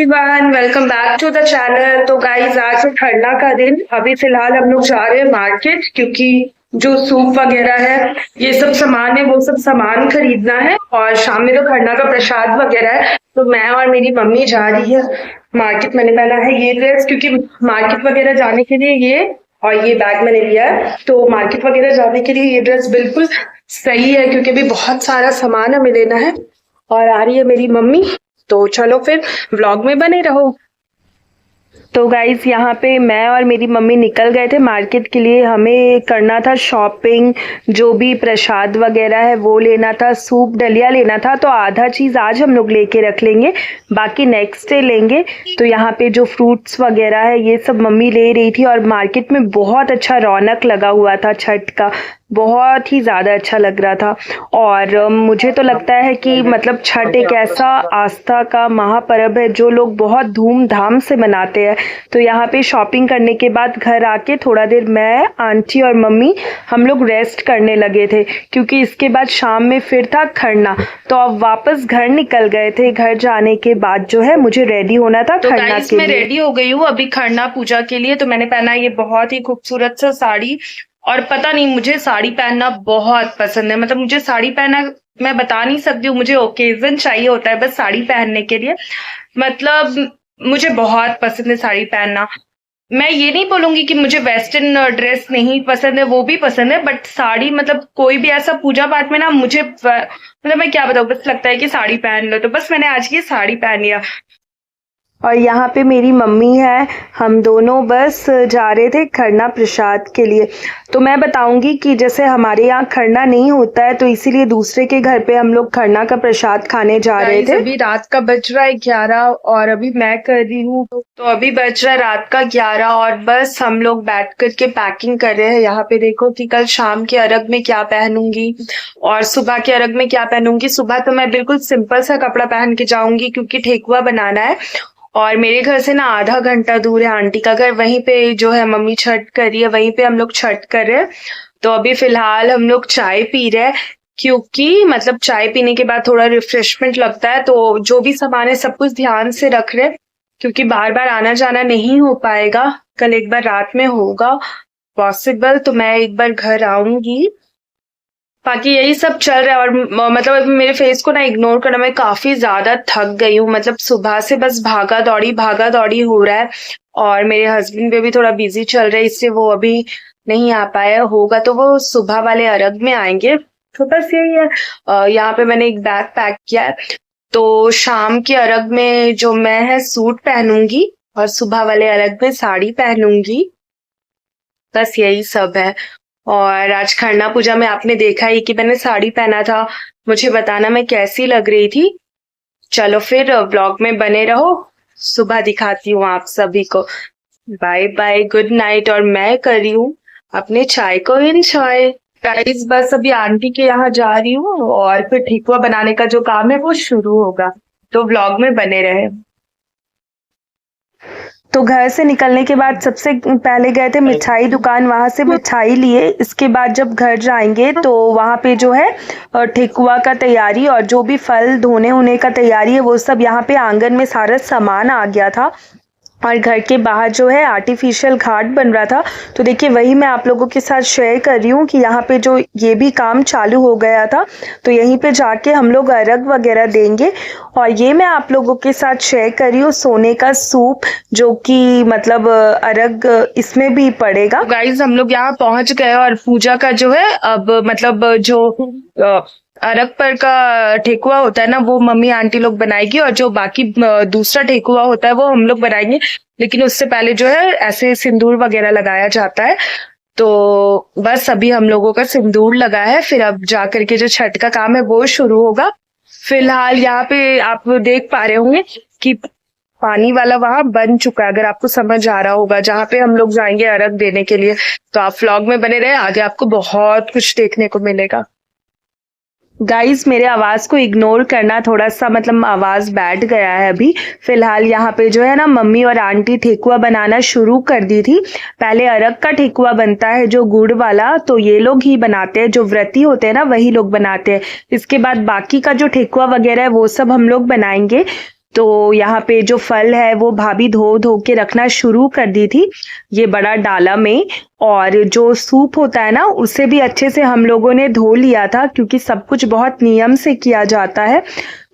Everyone, welcome back to the channel. तो guys, आज है ठंडा का दिन। अभी फिलहाल हम लोग जा रहे हैं मार्केट, क्योंकि जो सूप वगैरह है, ये सब सामान है, वो सब सामान खरीदना है। और शाम में तो ठंडा का प्रसाद वगैरह है, तो मैं और मेरी मम्मी जा रही है मार्केट। मैंने पहना है ये ड्रेस, क्योंकि मार्केट वगैरह जाने के लिए ये और ये बैग मैंने लिया है, तो मार्केट वगैरह जाने के लिए ये ड्रेस बिल्कुल सही है, क्योंकि अभी बहुत सारा सामान हमें लेना है। और आ रही है मेरी मम्मी, तो चलो फिर व्लॉग में बने रहो। तो गाइस, यहाँ पे मैं और मेरी मम्मी निकल गए थे मार्केट के लिए। हमें करना था शॉपिंग, जो भी प्रसाद वगैरह है वो लेना था, सूप डलिया लेना था। तो आधा चीज़ आज हम लोग लेके रख लेंगे, बाकी नेक्स्ट डे लेंगे। तो यहाँ पे जो फ्रूट्स वगैरह है ये सब मम्मी ले रही थी। और मार्केट में बहुत अच्छा रौनक लगा हुआ था छठ का, बहुत ही ज़्यादा अच्छा लग रहा था। और मुझे तो लगता है कि मतलब छठ एक ऐसा आस्था का महापर्व है जो लोग बहुत धूमधाम से मनाते हैं। तो यहाँ पे शॉपिंग करने के बाद घर आके थोड़ा देर मैं, आंटी और मम्मी हम लोग रेस्ट करने लगे थे, क्योंकि इसके बाद शाम में फिर था खरना। तो अब वापस घर निकल गए थे। घर जाने के बाद जो है मुझे रेडी होना था तो खरना के लिए। मैं रेडी हो गई हूँ अभी खरना पूजा के लिए। तो मैंने पहना ये बहुत ही खूबसूरत सा साड़ी। और पता नहीं, मुझे साड़ी पहनना बहुत पसंद है। मतलब मुझे साड़ी पहनना, मैं बता नहीं सकती हूँ, मुझे ओकेजन चाहिए होता है बस साड़ी पहनने के लिए। मतलब मुझे बहुत पसंद है साड़ी पहनना। मैं ये नहीं बोलूंगी कि मुझे वेस्टर्न ड्रेस नहीं पसंद है, वो भी पसंद है, बट साड़ी मतलब कोई भी ऐसा पूजा पाठ में ना मुझे मतलब मैं क्या बताऊँ, बस लगता है कि साड़ी पहन लो। तो बस मैंने आज की साड़ी पहन लिया। और यहाँ पे मेरी मम्मी है, हम दोनों बस जा रहे थे खरना प्रसाद के लिए। तो मैं बताऊंगी कि जैसे हमारे यहाँ खरना नहीं होता है, तो इसीलिए दूसरे के घर पे हम लोग खरना का प्रसाद खाने जा रहे थे। अभी रात का बज रहा है 11 और अभी मैं कर रही हूँ। तो अभी बज रहा है रात का 11 और बस हम लोग बैठ करके पैकिंग कर रहे हैं। यहाँ पे देखो कि कल शाम के अर्घ में क्या पहनूंगी और सुबह के अर्घ में क्या पहनूंगी। सुबह तो मैं बिल्कुल सिंपल सा कपड़ा पहन के जाऊंगी, क्योंकि ठेकुआ बनाना है। और मेरे घर से ना आधा घंटा दूर है आंटी का घर, वहीं पे जो है मम्मी छठ कर रही है, वहीं पे हम लोग छठ कर रहे हैं। तो अभी फिलहाल हम लोग चाय पी रहे हैं, क्योंकि मतलब चाय पीने के बाद थोड़ा रिफ्रेशमेंट लगता है। तो जो भी सामान है सब कुछ ध्यान से रख रहे हैं, क्योंकि बार बार आना जाना नहीं हो पाएगा। कल एक बार रात में होगा पॉसिबल, तो मैं एक बार घर आऊंगी। बाकी यही सब चल रहा है। और मतलब अभी मेरे फेस को ना इग्नोर करना, मैं काफी ज्यादा थक गई हूँ। मतलब सुबह से बस भागा दौड़ी हो रहा है। और मेरे हस्बैंड भी अभी थोड़ा बिजी चल रहे हैं, इससे वो अभी नहीं आ पाया होगा, तो वो सुबह वाले अर्घ में आएंगे। तो बस यही है। यहाँ पे मैंने एक बैग पैक किया है। तो शाम के अर्घ में जो मैं है सूट पहनूंगी और सुबह वाले अर्घ में साड़ी पहनूंगी। बस यही सब है। और आज खरना पूजा में आपने देखा ही कि मैंने साड़ी पहना था। मुझे बताना मैं कैसी लग रही थी। चलो फिर व्लॉग में बने रहो, सुबह दिखाती हूँ आप सभी को। Bye bye, good night. और मैं कर रही हूँ अपने चाय को एंजॉय। गाइस, बस अभी आंटी के यहाँ जा रही हूँ और फिर ठेकुआ बनाने का जो काम है वो शुरू होगा। तो व्लॉग में बने रहे। तो घर से निकलने के बाद सबसे पहले गए थे मिठाई दुकान, वहां से मिठाई लिए। इसके बाद जब घर जाएंगे तो वहां पे जो है ठेकुआ का तैयारी और जो भी फल धोने होने का तैयारी है वो सब, यहाँ पे आंगन में सारा सामान आ गया था। और घर के बाहर जो है आर्टिफिशियल घाट बन रहा था। तो देखिए, वही मैं आप लोगों के साथ शेयर कर रही हूँ कि यहाँ पे जो ये भी काम चालू हो गया था, तो यहीं पे जाके हम लोग अर्घ वगैरह देंगे। और ये मैं आप लोगों के साथ शेयर कर रही हूँ सोने का सूप, जो कि मतलब अर्घ इसमें भी पड़ेगा। तो गाइज, हम लोग यहाँ पहुंच गए और पूजा का जो है अब मतलब जो अर्घ पर का ठेकुआ होता है ना, वो मम्मी आंटी लोग बनाएगी। और जो बाकी दूसरा ठेकुआ होता है वो हम लोग बनाएंगे। लेकिन उससे पहले जो है ऐसे सिंदूर वगैरह लगाया जाता है। तो बस अभी हम लोगों का सिंदूर लगा है, फिर अब जा करके जो छठ का काम है वो शुरू होगा। फिलहाल यहाँ पे आप देख पा रहे होंगे कि पानी वाला वहां बन चुका है, अगर आपको समझ आ रहा होगा, जहाँ पे हम लोग जाएंगे अर्घ देने के लिए। तो आप व्लॉग में बने रहे, आगे आपको बहुत कुछ देखने को मिलेगा। गाइज, मेरे आवाज को इग्नोर करना, थोड़ा सा मतलब आवाज बैठ गया है अभी। फिलहाल यहाँ पे जो है ना मम्मी और आंटी ठेकुआ बनाना शुरू कर दी थी। पहले अर्घ का ठेकुआ बनता है जो गुड़ वाला, तो ये लोग ही बनाते हैं, जो व्रती होते हैं ना वही लोग बनाते हैं। इसके बाद बाकी का जो ठेकुआ वगैरह है वो सब हम लोग बनाएंगे। तो यहाँ पे जो फल है वो भाभी धो धो के रखना शुरू कर दी थी ये बड़ा डाला में। और जो सूप होता है ना उसे भी अच्छे से हम लोगों ने धो लिया था क्योंकि सब कुछ बहुत नियम से किया जाता है।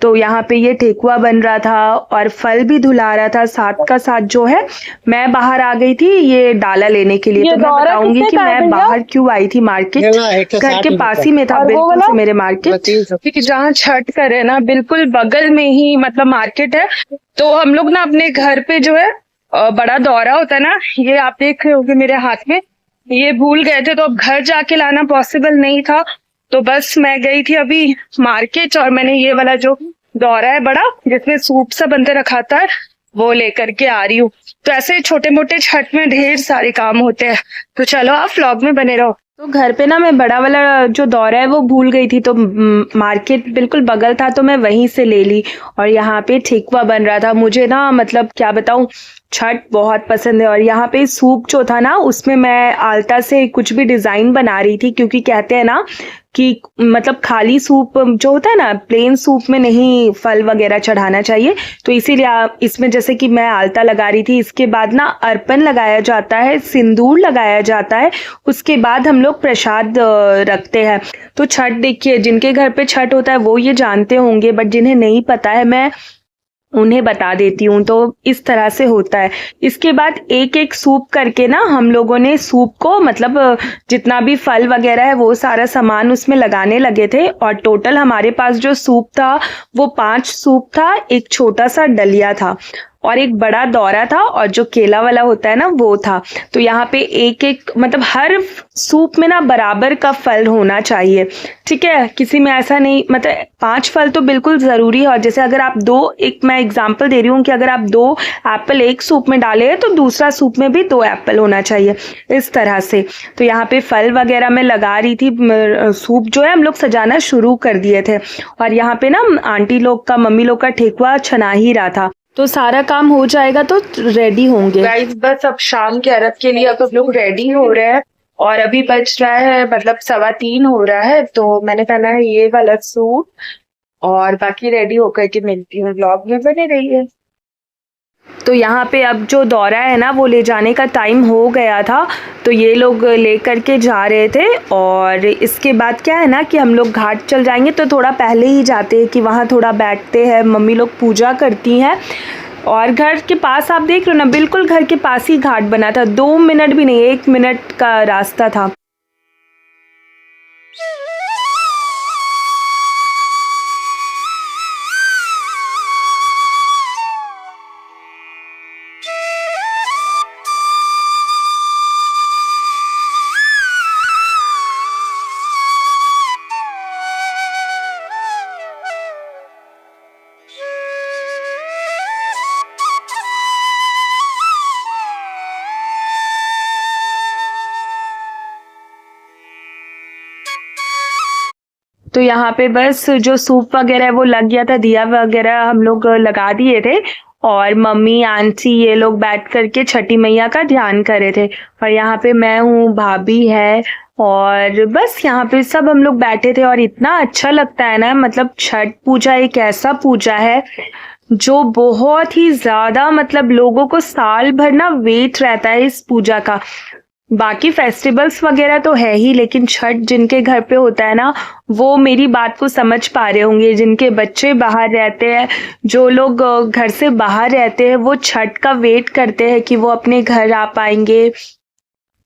तो यहाँ पे ये ठेकुआ बन रहा था और फल भी धुला रहा था साथ का साथ जो है। मैं बाहर आ गई थी ये डाला लेने के लिए। तो मैं बताऊंगी कि मैं बाहर क्यों आई थी मार्केट, घर के पास ही में था बिल्कुल से मेरे मार्केट, क्योंकि जहाँ छठ करे ना बिल्कुल बगल में ही मतलब मार्केट है। तो हम लोग ना अपने घर पे जो है बड़ा दौरा होता है ना, ये आप देख रहे होगे मेरे हाथ में, ये भूल गए थे तो अब घर जाके लाना पॉसिबल नहीं था। तो बस मैं गई थी अभी मार्केट और मैंने ये वाला जो दौरा है बड़ा जिसमें सूप सा बनते रखा था वो लेकर के आ रही हूँ। तो ऐसे छोटे मोटे छठ में ढेर सारे काम होते हैं। तो चलो आप व्लॉग में बने रहो। तो घर पे ना मैं बड़ा वाला जो दौरा है वो भूल गई थी तो मार्केट बिल्कुल बगल था तो मैं वहीं से ले ली। और यहाँ पे ठेकुआ बन रहा था। मुझे ना मतलब क्या बताऊं, छठ बहुत पसंद है। और यहाँ पे सूप जो था ना उसमें मैं आलता से कुछ भी डिजाइन बना रही थी क्योंकि कहते हैं ना कि मतलब खाली सूप जो होता है ना प्लेन सूप में नहीं फल वगैरह चढ़ाना चाहिए। तो इसीलिए इसमें जैसे कि मैं आलता लगा रही थी। इसके बाद ना अर्पण लगाया जाता है, सिंदूर लगाया जाता है, उसके बाद हम लोग प्रसाद रखते हैं। तो छठ देखिए जिनके घर पे छठ होता है वो ये जानते होंगे, बट जिन्हें नहीं पता है मैं उन्हें बता देती हूँ। तो इस तरह से होता है। इसके बाद एक एक सूप करके ना हम लोगों ने सूप को मतलब जितना भी फल वगैरह है वो सारा सामान उसमें लगाने लगे थे। और टोटल हमारे पास जो सूप था वो 5 सूप था, एक छोटा सा डलिया था और एक बड़ा दौरा था और जो केला वाला होता है ना वो था। तो यहाँ पे एक एक मतलब हर सूप में ना बराबर का फल होना चाहिए, ठीक है। किसी में ऐसा नहीं, मतलब 5 फल तो बिल्कुल जरूरी है। और जैसे अगर आप मैं एग्जांपल दे रही हूँ कि अगर आप 2 एप्पल एक सूप में डाले हैं तो दूसरा सूप में भी 2 एप्पल होना चाहिए, इस तरह से। तो यहाँ पे फल वगैरह मैं लगा रही थी, सूप जो है हम लोग सजाना शुरू कर दिए थे। और यहाँ पे ना आंटी लोग का, मम्मी लोग का ठेकुआ छना ही रहा था। तो सारा काम हो जाएगा तो रेडी होंगे गाइस। बस अब शाम के अरब के लिए अब हम लोग रेडी हो रहे हैं और अभी बज रहा है मतलब 3:15 हो रहा है। तो मैंने पहना है ये वाला सूट और बाकी रेडी होकर के मिलती हूँ। व्लॉग में बने रहिए। तो यहाँ पे अब जो दौरा है ना वो ले जाने का टाइम हो गया था तो ये लोग ले करके जा रहे थे। और इसके बाद क्या है ना कि हम लोग घाट चल जाएंगे तो थोड़ा पहले ही जाते हैं कि वहाँ थोड़ा बैठते हैं, मम्मी लोग पूजा करती हैं। और घर के पास आप देख रहे हो ना बिल्कुल घर के पास ही घाट बना था, 2 मिनट भी नहीं 1 मिनट का रास्ता था। तो यहाँ पे बस जो सूप वगैरह है वो लग गया था, दिया वगैरह हम लोग लगा दिए थे और मम्मी आंटी ये लोग बैठ करके छठी मैया का ध्यान कर रहे थे। और यहाँ पे मैं हूँ, भाभी है और बस यहाँ पे सब हम लोग बैठे थे। और इतना अच्छा लगता है ना, मतलब छठ पूजा एक ऐसा पूजा है जो बहुत ही ज्यादा मतलब लोगों को साल भर ना वेट रहता है इस पूजा का। बाकी फेस्टिवल्स वगैरह तो है ही, लेकिन छठ जिनके घर पे होता है ना वो मेरी बात को समझ पा रहे होंगे। जिनके बच्चे बाहर रहते हैं, जो लोग घर से बाहर रहते हैं, वो छठ का वेट करते हैं कि वो अपने घर आ पाएंगे,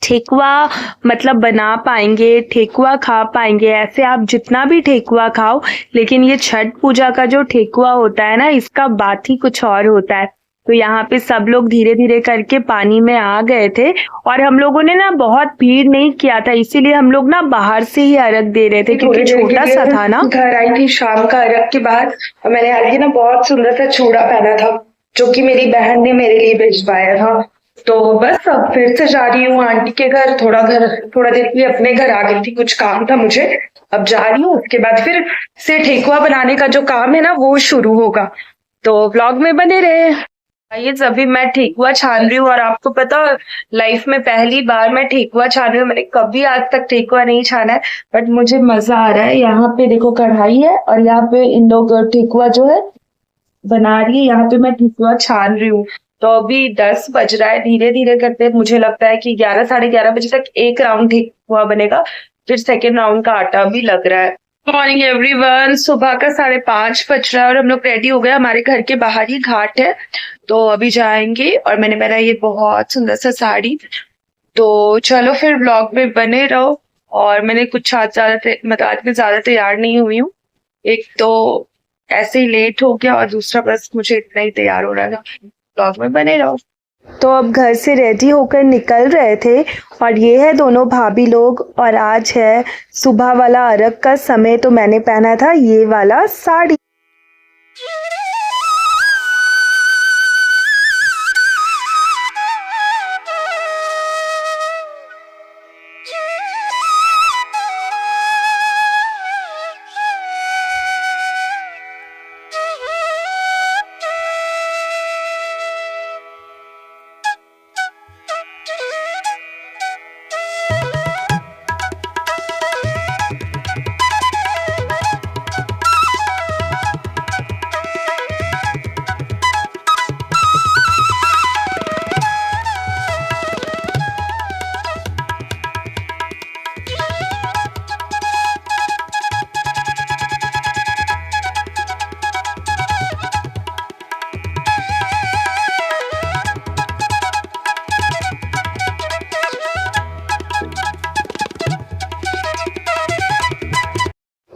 ठेकुआ मतलब बना पाएंगे, ठेकुआ खा पाएंगे। ऐसे आप जितना भी ठेकुआ खाओ, लेकिन ये छठ पूजा का जो ठेकुआ होता है ना इसका बात ही कुछ और होता है। तो यहाँ पे सब लोग धीरे धीरे करके पानी में आ गए थे और हम लोगों ने ना बहुत भीड़ नहीं किया था, इसीलिए हम लोग ना बाहर से ही अर्घ दे रहे थे क्योंकि छोटा सा था ना। घर आई थी शाम का अर्घ के बाद और मैंने आज ही ना बहुत सुंदर सा चूड़ा पहना था जो कि मेरी बहन ने मेरे लिए भिजवाया था। तो बस अब फिर से जा रही हूँ आंटी के घर। थोड़ा देर के लिए अपने घर आ गई थी, कुछ काम था मुझे, अब जा रही हूँ। उसके बाद फिर से ठेकुआ बनाने का जो काम है ना वो शुरू होगा। तो व्लॉग में बने रहे। ये अभी मैं ठेकुआ छान रही हूँ और आपको पता लाइफ में पहली बार मैं ठेकुआ छान रही हूँ। मैंने कभी आज तक ठेकुआ नहीं छाना है, बट मुझे मजा आ रहा है। यहाँ पे देखो कढ़ाई है और यहाँ पे इन लोग ठेकुआ जो है बना रही है। यहाँ पे मैं ठिकुआ छान रही हूँ। तो अभी 10 बज रहा है, धीरे धीरे करते मुझे लगता है कि 11 साढ़े 11 बजे तक एक राउंड ठिकुआ बनेगा, फिर सेकेंड राउंड का आटा भी लग रहा है। मॉर्निंग एवरीवन, सुबह का 5:30 बज रहा है और हम लोग रेडी हो गए। हमारे घर के बाहर ही घाट है, तो अभी जाएंगे। और मैंने पहना ये बहुत सुंदर सा साड़ी। तो चलो फिर ब्लॉग में बने रहो। और मैंने कुछ आज में ज्यादा तैयार नहीं हुई हूँ। एक तो ऐसे ही लेट हो गया और दूसरा बस मुझे इतना ही तैयार हो रहा था। ब्लॉग में बने रहो। तो अब घर से रेडी होकर निकल रहे थे और ये है दोनों भाभी लोग। और आज है सुबह वाला अर्घ का समय, तो मैंने पहना था ये वाला साड़ी।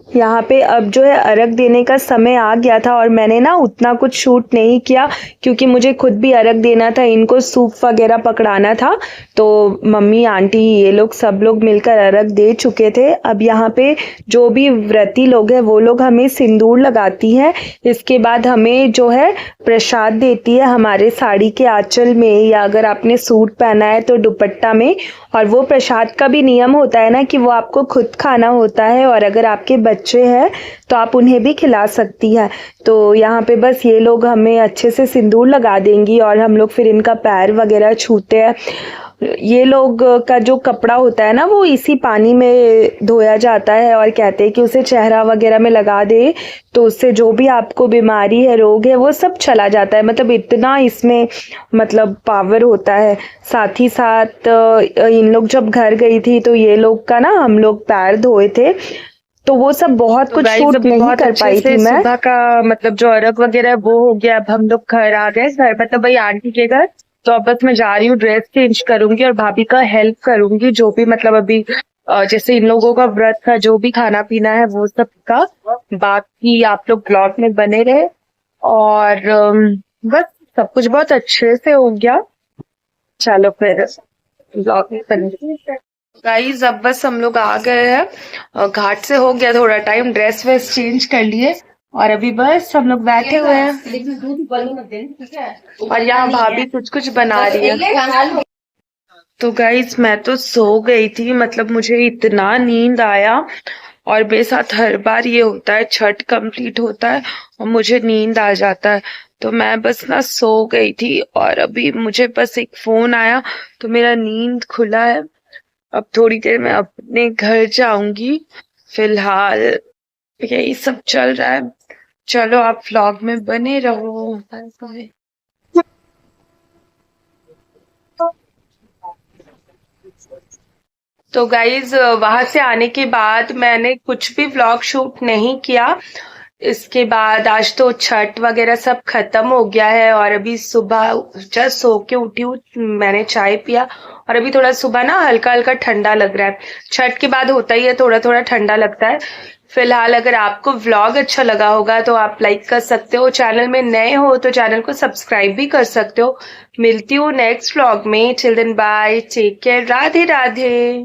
यहाँ पे अब जो है अर्घ देने का समय आ गया था और मैंने ना उतना कुछ शूट नहीं किया क्योंकि मुझे खुद भी अर्घ देना था। इनको सूप वगैरह पकड़ाना था, तो मम्मी आंटी ये लोग सब लोग मिलकर अर्घ दे चुके थे। अब यहाँ पे जो भी व्रती लोग हैं वो लोग हमें सिंदूर लगाती हैं। इसके बाद हमें जो है प्रसाद देती है हमारे साड़ी के आंचल में, या अगर आपने सूट पहना है तो दुपट्टा में। और वो प्रसाद का भी नियम होता है ना कि वो आपको खुद खाना होता है, और अगर आपके बच्चे हैं तो आप उन्हें भी खिला सकती है। तो यहाँ पे बस ये लोग हमें अच्छे से सिंदूर लगा देंगी और हम लोग फिर इनका पैर वगैरह छूते हैं। ये लोग का जो कपड़ा होता है ना वो इसी पानी में धोया जाता है और कहते हैं कि उसे चेहरा वगैरह में लगा दे तो उससे जो भी आपको बीमारी है, रोग है, वो सब चला जाता है। मतलब इतना इसमें मतलब पावर होता है। साथ ही साथ इन लोग जब घर गई थी तो ये लोग का ना हम लोग पैर धोए थे, तो वो सब बहुत कुछ शूट नहीं कर पाई थी मैं। सुबह का मतलब जो अर्घ वगैरह वो हो गया। अब हम लोग घर आ गए, घर मतलब भाई आंटी के घर। तो अब बस मैं जा रही हूँ, ड्रेस चेंज करूंगी और भाभी का हेल्प करूंगी जो भी मतलब अभी जैसे इन लोगों का व्रत का जो भी खाना पीना है वो सब का। बाकी आप लोग ब्लॉग में बने रहे और बस सब कुछ बहुत अच्छे से हो गया। चलो फिर ब्लॉग में बने। गाइस अब बस हम लोग आ गए हैं, घाट से हो गया थोड़ा टाइम, ड्रेस वेस चेंज कर लिए और अभी बस हम लोग बैठे हुए हैं। और यहाँ भाभी कुछ कुछ बना रही है। तो गाइस मैं तो सो गई थी, मतलब मुझे इतना नींद आया। और मेरे साथ हर बार ये होता है, छठ कंप्लीट होता है और मुझे नींद आ जाता है। तो मैं बस ना सो गई थी और अभी मुझे बस एक फोन आया तो मेरा नींद खुला है। अब थोड़ी देर में अपने घर जाऊंगी। फिलहाल यही सब चल रहा है। चलो आप व्लॉग में बने रहो। Bye bye. तो गाइज वहां से आने के बाद मैंने कुछ भी व्लॉग शूट नहीं किया। इसके बाद आज तो छठ वगैरह सब खत्म हो गया है और अभी सुबह जस्ट सो के उठी हूँ, मैंने चाय पिया और अभी थोड़ा सुबह ना हल्का हल्का ठंडा लग रहा है। छठ के बाद होता ही है, थोड़ा थोड़ा ठंडा लगता है। फिलहाल अगर आपको व्लॉग अच्छा लगा होगा तो आप लाइक कर सकते हो, चैनल में नए हो तो चैनल को सब्सक्राइब भी कर सकते हो। मिलती हूँ नेक्स्ट व्लॉग में। Till then bye, take care, Radhe Radhe.